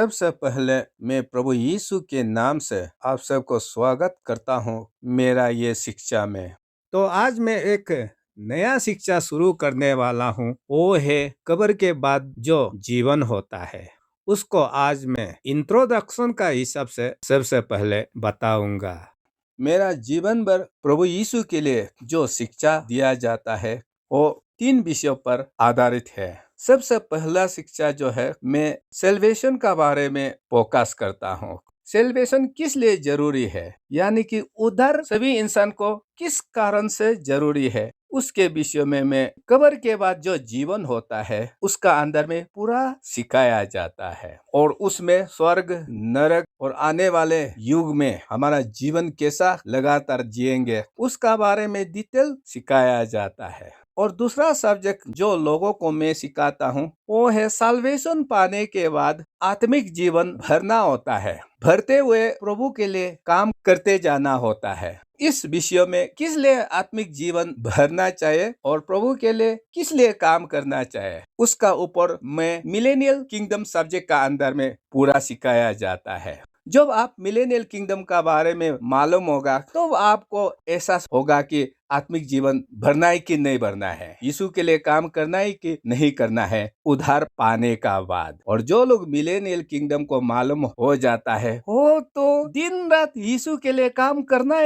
सबसे पहले मैं प्रभु यीशु के नाम से आप सबको स्वागत करता हूँ मेरा ये शिक्षा में। तो आज मैं एक नया शिक्षा शुरू करने वाला हूँ, वो है कब्र के बाद जो जीवन होता है। उसको आज मैं इंट्रोडक्शन का हिसाब से सबसे पहले बताऊंगा। मेरा जीवन भर प्रभु यीशु के लिए जो शिक्षा दिया जाता है वो 3 विषयों पर आधारित है। सबसे पहला शिक्षा जो है, मैं सेल्वेशन का बारे में फोकस करता हूँ। सेल्वेशन किस लिए जरूरी है, यानी कि उद्धार सभी इंसान को किस कारण से जरूरी है, उसके विषय में मैं कब्र के बाद जो जीवन होता है उसका अंदर में पूरा सिखाया जाता है, और उसमें स्वर्ग, नरक और आने वाले युग में हमारा जीवन कैसा लगातार जिएंगे उसका बारे में डिटेल सिखाया जाता है। और दूसरा सब्जेक्ट जो लोगों को मैं सिखाता हूँ वो है साल्वेशन पाने के बाद आत्मिक जीवन भरना होता है। भरते हुए प्रभु के लिए काम करते जाना होता है। इस विषय में किस लिए आत्मिक जीवन भरना चाहिए और प्रभु के लिए किस लिए काम करना चाहिए, उसका ऊपर में मिलेनियल किंगडम सब्जेक्ट का अंदर में पूरा सिखाया जाता है। जब आप मिलेनियल किंगडम का बारे में मालूम होगा तो आपको एहसास होगा कि आत्मिक जीवन भरना है कि नहीं भरना है, यीशु के लिए काम करना है कि नहीं करना है उद्धार पाने का बाद। और जो लोग मिलेनियल किंगडम को मालूम हो जाता है वो तो दिन रात यीशु के लिए काम करना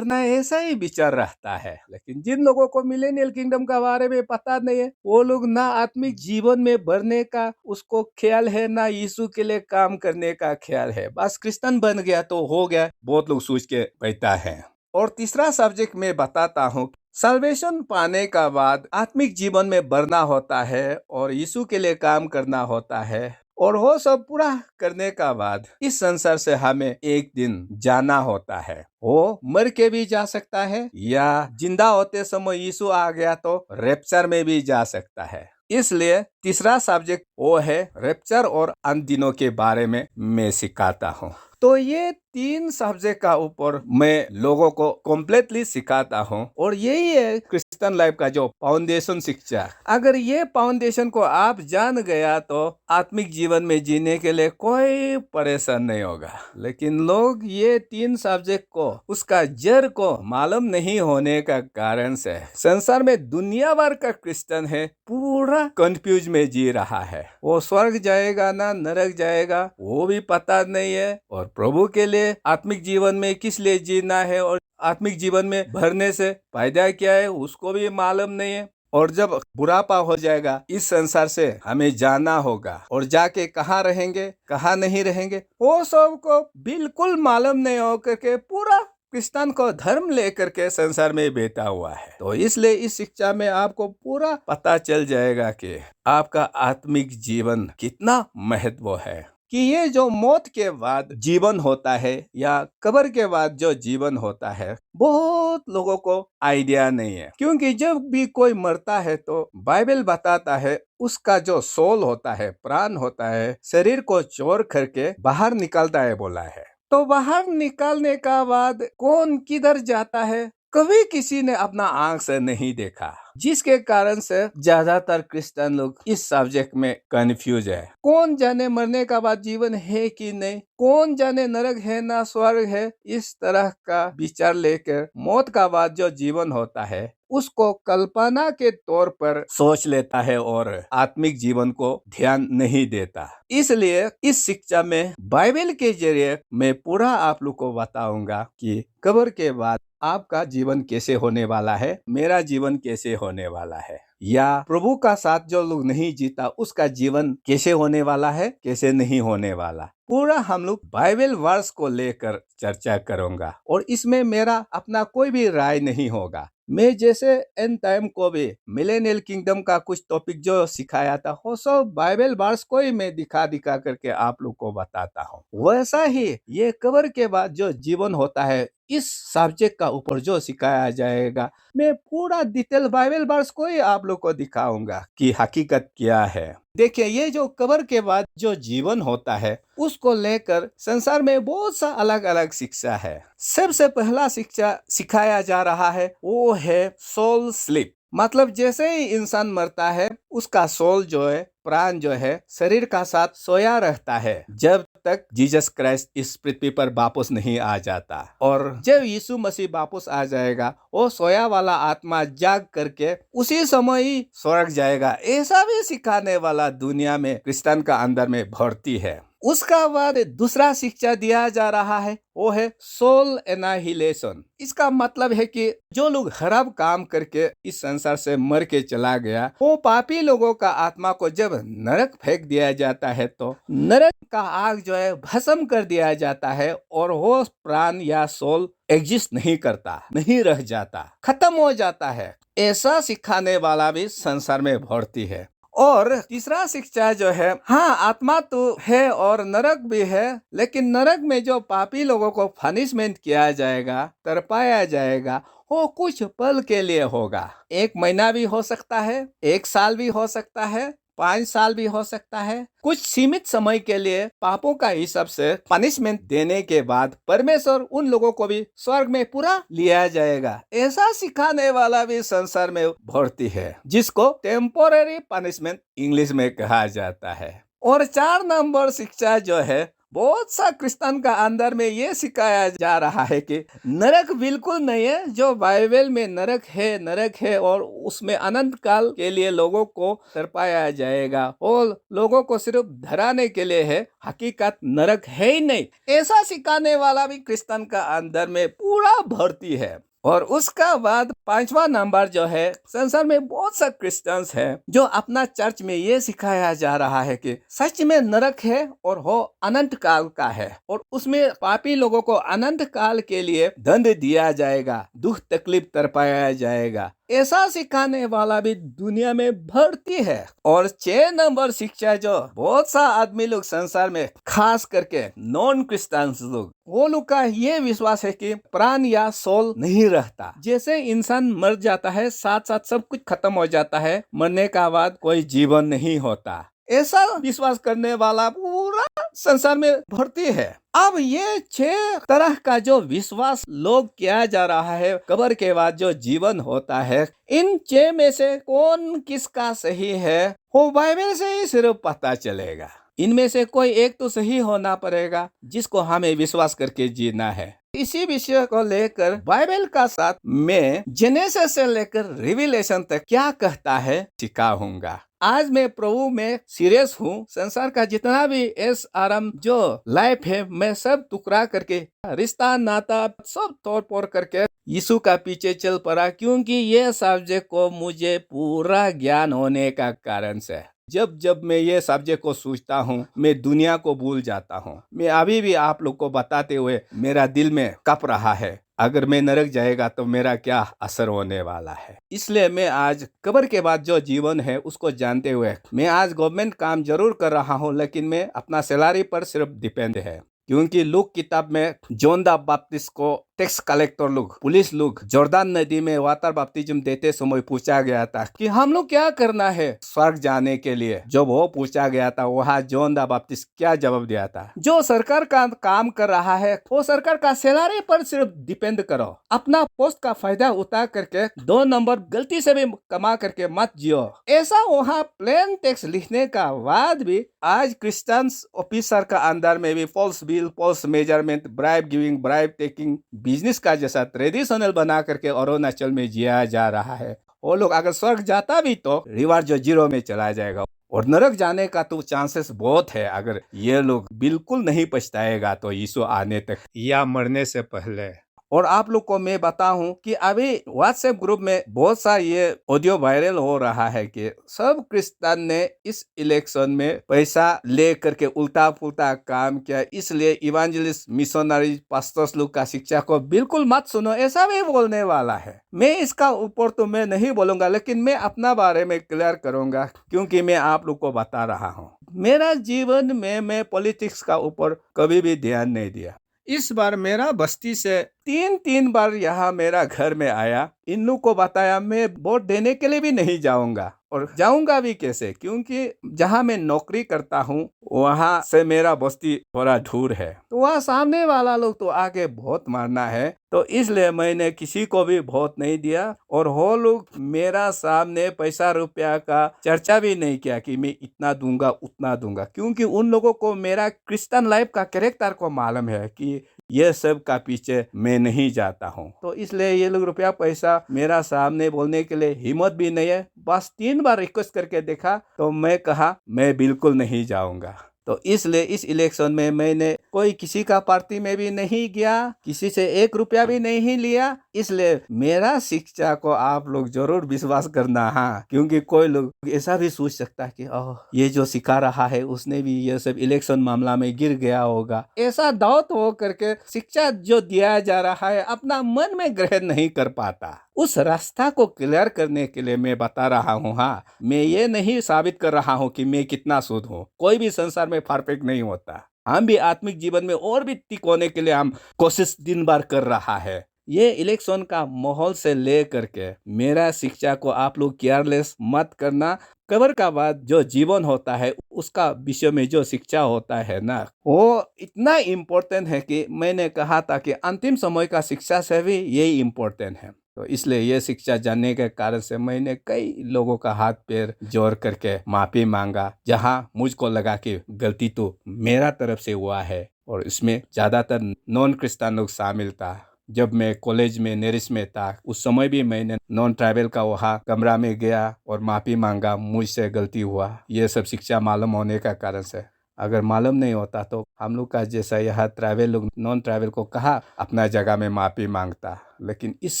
है ऐसा ही विचार रहता है। लेकिन जिन लोगों को मिलेनियल किंगडम का बारे में पता नहीं है वो लोग ना आत्मिक जीवन में भरने का उसको ख्याल है, ना यीशु के लिए काम करने का ख्याल है। बस क्रिश्चियन बन गया तो हो गया, बहुत लोग सोच के बैठा है। और तीसरा सब्जेक्ट मैं बताता हूँ, साल्वेशन पाने का बाद आत्मिक जीवन में बढ़ना होता है और यीशु के लिए काम करना होता है, और वो सब पूरा करने का बाद इस संसार से हमें एक दिन जाना होता है। वो मर के भी जा सकता है या जिंदा होते समय यीशु आ गया तो रैप्चर में भी जा सकता है। इसलिए तीसरा सब्जेक्ट वो है रैप्चर और अंत दिनों के बारे में मैं सिखाता हूँ। तो ये 3 सब्जेक्ट का ऊपर मैं लोगों को कम्प्लीटली सिखाता हूँ, और यही है क्रिश्चियन लाइफ का जो फाउंडेशन शिक्षा। अगर ये फाउंडेशन को आप जान गया तो आत्मिक जीवन में जीने के लिए कोई परेशान नहीं होगा। लेकिन लोग ये 3 सब्जेक्ट को, उसका जड़ को मालूम नहीं होने का कारण से संसार में दुनिया भर का क्रिश्चियन है पूरा कंफ्यूज में जी रहा है। वो स्वर्ग जाएगा ना नरक जाएगा वो भी पता नहीं है, और प्रभु के लिए आत्मिक जीवन में किस लिए जीना है और आत्मिक जीवन में भरने से फायदा क्या है उसको भी मालूम नहीं है। और जब बुढ़ापा हो जाएगा इस संसार से हमें जाना होगा, और जाके कहाँ रहेंगे कहाँ नहीं रहेंगे वो सब को बिल्कुल मालूम नहीं होकर के पूरा क्रिश्चियन को धर्म लेकर के संसार में बैठा हुआ है। तो इसलिए इस शिक्षा में आपको पूरा पता चल जाएगा कि आपका आत्मिक जीवन कितना महत्व है, कि ये जो मौत के बाद जीवन होता है या कब्र के बाद जो जीवन होता है बहुत लोगों को आइडिया नहीं है। क्योंकि जब भी कोई मरता है तो बाइबल बताता है उसका जो सोल होता है, प्राण होता है, शरीर को छोड़ करके बाहर निकलता है बोला है। तो बाहर निकालने का बाद कौन किधर जाता है कभी किसी ने अपना आंख से नहीं देखा, जिसके कारण से ज्यादातर क्रिश्चियन लोग इस सब्जेक्ट में कंफ्यूज है। कौन जाने मरने का बाद जीवन है कि नहीं, कौन जाने नरक है ना स्वर्ग है, इस तरह का विचार लेकर मौत का बाद जो जीवन होता है उसको कल्पना के तौर पर सोच लेता है और आत्मिक जीवन को ध्यान नहीं देता। इसलिए इस शिक्षा में बाइबल के जरिए मैं पूरा आप लोग को बताऊंगा कि कब्र के बाद आपका जीवन कैसे होने वाला है, मेरा जीवन कैसे होने वाला है, या प्रभु का साथ जो लोग नहीं जीता उसका जीवन कैसे होने वाला है, कैसे नहीं होने वाला। पूरा हम लोग बाइबल वर्स को लेकर चर्चा करूंगा, और इसमें मेरा अपना कोई भी राय नहीं होगा। मैं जैसे एंड टाइम को भी मिलेनियल किंगडम का कुछ टॉपिक जो सिखाया था वो सब बाइबल वर्स को ही मैं दिखा करके आप लोग को बताता हूँ। वैसा ही ये कब्र के बाद जो जीवन होता है इस सब्जेक्ट का ऊपर जो सिखाया जाएगा मैं पूरा डिटेल बाइबल वर्स को ही आप लोग को दिखाऊंगा कि हकीकत क्या है। देखिए, ये जो कब्र के बाद जो जीवन होता है उसको लेकर संसार में बहुत सा अलग अलग शिक्षा है। सबसे पहला शिक्षा सिखाया जा रहा है वो है सोल स्लीप। मतलब जैसे ही इंसान मरता है उसका सोल जो है, प्राण जो है, शरीर का साथ सोया रहता है जब तक जीसस क्राइस्ट इस पृथ्वी पर वापस नहीं आ जाता। और जब यीशु मसीह वापस आ जाएगा, वो सोया वाला आत्मा जाग करके उसी समय ही स्वर्ग जाएगा, ऐसा भी सिखाने वाला दुनिया में क्रिश्चियन का अंदर में भर्ती है। उसका बाद दूसरा शिक्षा दिया जा रहा है, वो है सोल एनाहिलेशन। इसका मतलब है कि जो लोग खराब काम करके इस संसार से मर के चला गया, वो पापी लोगों का आत्मा को जब नरक फेंक दिया जाता है तो नरक का आग जो है भस्म कर दिया जाता है और वो प्राण या सोल एग्जिस्ट नहीं करता, नहीं रह जाता, खत्म हो जाता है। ऐसा सिखाने वाला भी संसार में भर्ती है। और तीसरा शिक्षा जो है, हाँ आत्मा तो है और नरक भी है, लेकिन नरक में जो पापी लोगों को पनिशमेंट किया जाएगा, तरपाया जाएगा, वो कुछ पल के लिए होगा। 1 महीना भी हो सकता है, 1 साल भी हो सकता है, 5 साल भी हो सकता है। कुछ सीमित समय के लिए पापों का हिसाब से पनिशमेंट देने के बाद परमेश्वर उन लोगों को भी स्वर्ग में पूरा लिया जाएगा। ऐसा सिखाने वाला भी संसार में भर्ती है, जिसको टेम्पोररी पनिशमेंट इंग्लिश में कहा जाता है। और 4 नंबर शिक्षा जो है, बहुत सा क्रिश्चियन का अंदर में ये सिखाया जा रहा है कि नरक बिल्कुल नहीं है। जो बाइबल में नरक है और उसमें अनंत काल के लिए लोगों को तरपाया जाएगा और लोगों को सिर्फ डराने के लिए है, हकीकत नरक है ही नहीं। ऐसा सिखाने वाला भी क्रिश्चियन का अंदर में पूरा भर्ती है। और उसका बाद 5वां नंबर जो है, संसार में बहुत सा क्रिश्चियंस है जो अपना चर्च में ये सिखाया जा रहा है कि सच में नरक है और वो अनंत काल का है और उसमें पापी लोगों को अनंत काल के लिए दंड दिया जाएगा, दुख तकलीफ तरपाया जाएगा। ऐसा सिखाने वाला भी दुनिया में भर्ती है। और 6 नंबर शिक्षा जो बहुत सा आदमी लोग संसार में, खास करके नॉन क्रिश्चियंस लोग, वो लोग का ये विश्वास है कि प्राण या सोल नहीं रहता। जैसे इंसान मर जाता है, साथ साथ सब कुछ खत्म हो जाता है, मरने का बाद कोई जीवन नहीं होता। ऐसा विश्वास करने वाला पूरा संसार में भर्ती है। अब ये 6 तरह का जो विश्वास लोग किया जा रहा है, कब्र के बाद जो जीवन होता है, इन 6 में से कौन किसका सही है, वो बाइबल से ही सिर्फ पता चलेगा। इनमें से कोई एक तो सही होना पड़ेगा, जिसको हमें विश्वास करके जीना है। इसी विषय को लेकर बाइबल का साथ मैं जेनेसिस से लेकर रिविलेशन तक क्या कहता है सिखाऊंगा। आज मैं प्रभु में सीरियस हूँ। संसार का जितना भी ऐश आराम जो लाइफ है, मैं सब टुकड़ा करके, रिश्ता नाता सब तोड़ फोड़ करके यीशु का पीछे चल पड़ा, क्योंकि ये सब्जेक्ट को मुझे पूरा ज्ञान होने का कारण से जब जब मैं ये सब्जेक्ट को सोचता हूँ, मैं दुनिया को भूल जाता हूँ। मैं अभी भी आप लोग को बताते हुए मेरा दिल में कप रहा है, अगर मैं नरक जाएगा तो मेरा क्या असर होने वाला है। इसलिए मैं आज कब्र के बाद जो जीवन है उसको जानते हुए, मैं आज गवर्नमेंट काम जरूर कर रहा हूँ, लेकिन मैं अपना सैलरी पर सिर्फ डिपेंड है। क्योंकि लूक किताब में जॉन द बैप्टिस्ट को टैक्स कलेक्टर लोग, पुलिस लोग जॉर्डन नदी में वाटर बपतिस्म देते समय पूछा गया था कि हम लोग क्या करना है स्वर्ग जाने के लिए। जब वो पूछा गया था, वहाँ जॉन द बैप्टिस्ट क्या जवाब दिया था, जो सरकार का काम कर रहा है वो सरकार का सैलरी पर सिर्फ डिपेंड करो, अपना पोस्ट का फायदा उतार करके 2 नंबर गलती से भी कमा करके मत जियो। ऐसा वहाँ प्लेन टेक्स्ट लिखने का बाद भी आज क्रिश्चियंस ऑफिसर का अंदर में भी false bill, false measurement, bribe giving, bribe taking business का जैसा ट्रेडिशनल बना करके अरुणाचल में जिया जा रहा है। वो लोग अगर स्वर्ग जाता भी तो रिवार्ड जो 0 में चला जाएगा, और नरक जाने का तो चांसेस बहुत है अगर ये लोग बिल्कुल नहीं पछताएगा तो यीशु आने तक या मरने से पहले। और आप लोग को मैं बताऊं कि अभी व्हाट्सएप ग्रुप में बहुत सा ये ऑडियो वायरल हो रहा है कि सब क्रिश्चियन ने इस इलेक्शन में पैसा ले करके उल्टा पुल्टा काम किया, इसलिए इवेंजलिस्ट, मिशनरी, पास्टर्स लोग का शिक्षा को बिल्कुल मत सुनो, ऐसा भी बोलने वाला है। मैं इसका ऊपर तो मैं नहीं बोलूंगा, लेकिन मैं अपना बारे में क्लियर करूंगा, क्योंकि मैं आप लोग को बता रहा हूँ मेरा जीवन में मैं पॉलिटिक्स का ऊपर कभी भी ध्यान नहीं दिया। इस बार मेरा बस्ती से 3 बार यहाँ मेरा घर में आया इन लोग को बताया मैं वोट देने के लिए भी नहीं जाऊंगा, और जाऊंगा भी कैसे, क्योंकि जहां मैं नौकरी करता हूं वहां से मेरा बस्ती थोड़ा दूर है, तो वहां सामने वाला लोग तो आगे बहुत मारना है, तो इसलिए मैंने किसी को भी वोट नहीं दिया। और वो लोग मेरा सामने पैसा रुपया का चर्चा भी नहीं किया कि मैं इतना दूंगा उतना दूंगा, क्योंकि उन लोगों को मेरा क्रिश्चियन लाइफ का कैरेक्टर को मालूम है कि ये सब का पीछे मैं नहीं जाता हूँ, तो इसलिए ये लोग रुपया पैसा मेरा सामने बोलने के लिए हिम्मत भी नहीं है। बस 3 बार रिक्वेस्ट करके देखा तो मैं कहा मैं बिल्कुल नहीं जाऊंगा। तो इसलिए इस इलेक्शन में मैंने कोई किसी का पार्टी में भी नहीं गया, किसी से 1 रुपया भी नहीं लिया। इसलिए मेरा शिक्षा को आप लोग जरूर विश्वास करना। हाँ, क्योंकि कोई लोग ऐसा भी सोच सकता है कि ओह ये जो सिखा रहा है उसने भी ये सब इलेक्शन मामला में गिर गया होगा। ऐसा दावत हो करके शिक्षा जो दिया जा रहा है अपना मन में ग्रहण नहीं कर पाता। उस रास्ता को क्लियर करने के लिए मैं बता रहा हूँ। हाँ, मैं ये नहीं साबित कर रहा हूँ कि मैं कितना शुद्ध हूँ। कोई भी संसार में परफेक्ट नहीं होता। हम भी आत्मिक जीवन में और भी ठीक होने के लिए हम कोशिश दिन भर कर रहा है। ये इलेक्शन का माहौल से ले करके मेरा शिक्षा को आप लोग केयरलेस मत करना। कबर का बाद जो जीवन होता है उसका विषय में जो शिक्षा होता है ना, वो इतना इम्पोर्टेंट है कि मैंने कहा था कि अंतिम समय का शिक्षा से भी यही इम्पोर्टेंट है। तो इसलिए ये शिक्षा जानने के कारण से मैंने कई लोगों का हाथ पैर जोड़ करके माफी मांगा, जहां मुझको लगा कि गलती तो मेरा तरफ से हुआ है। और इसमें ज्यादातर नॉन क्रिश्चियन लोग शामिल था। जब मैं कॉलेज में नेरिस में था उस समय भी मैंने नॉन ट्राइबल का वहाँ कमरा में गया और माफी मांगा, मुझसे गलती हुआ। ये सब शिक्षा मालूम होने का कारण से, अगर मालूम नहीं होता तो हम लोग का जैसा यहाँ ट्राइबल लोग नॉन ट्राइबल को कहा अपना जगह में माफी मांगता। लेकिन इस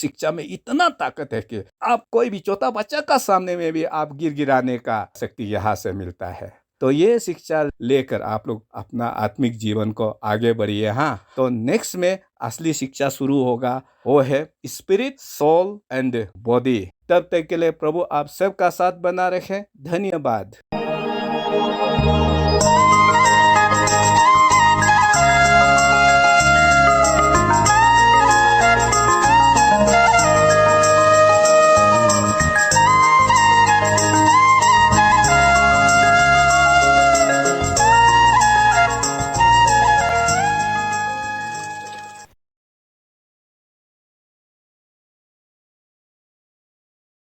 शिक्षा में इतना ताकत है कि आप कोई भी छोटा बच्चा का सामने में भी आप गिराने का शक्ति यहाँ से मिलता है। तो ये शिक्षा लेकर आप लोग अपना आत्मिक जीवन को आगे बढ़िए। हाँ, तो नेक्स्ट में असली शिक्षा शुरू होगा, वो है स्पिरिट, सोल एंड बॉडी। तब तक के लिए प्रभु आप सबका साथ बना रखे। धन्यवाद।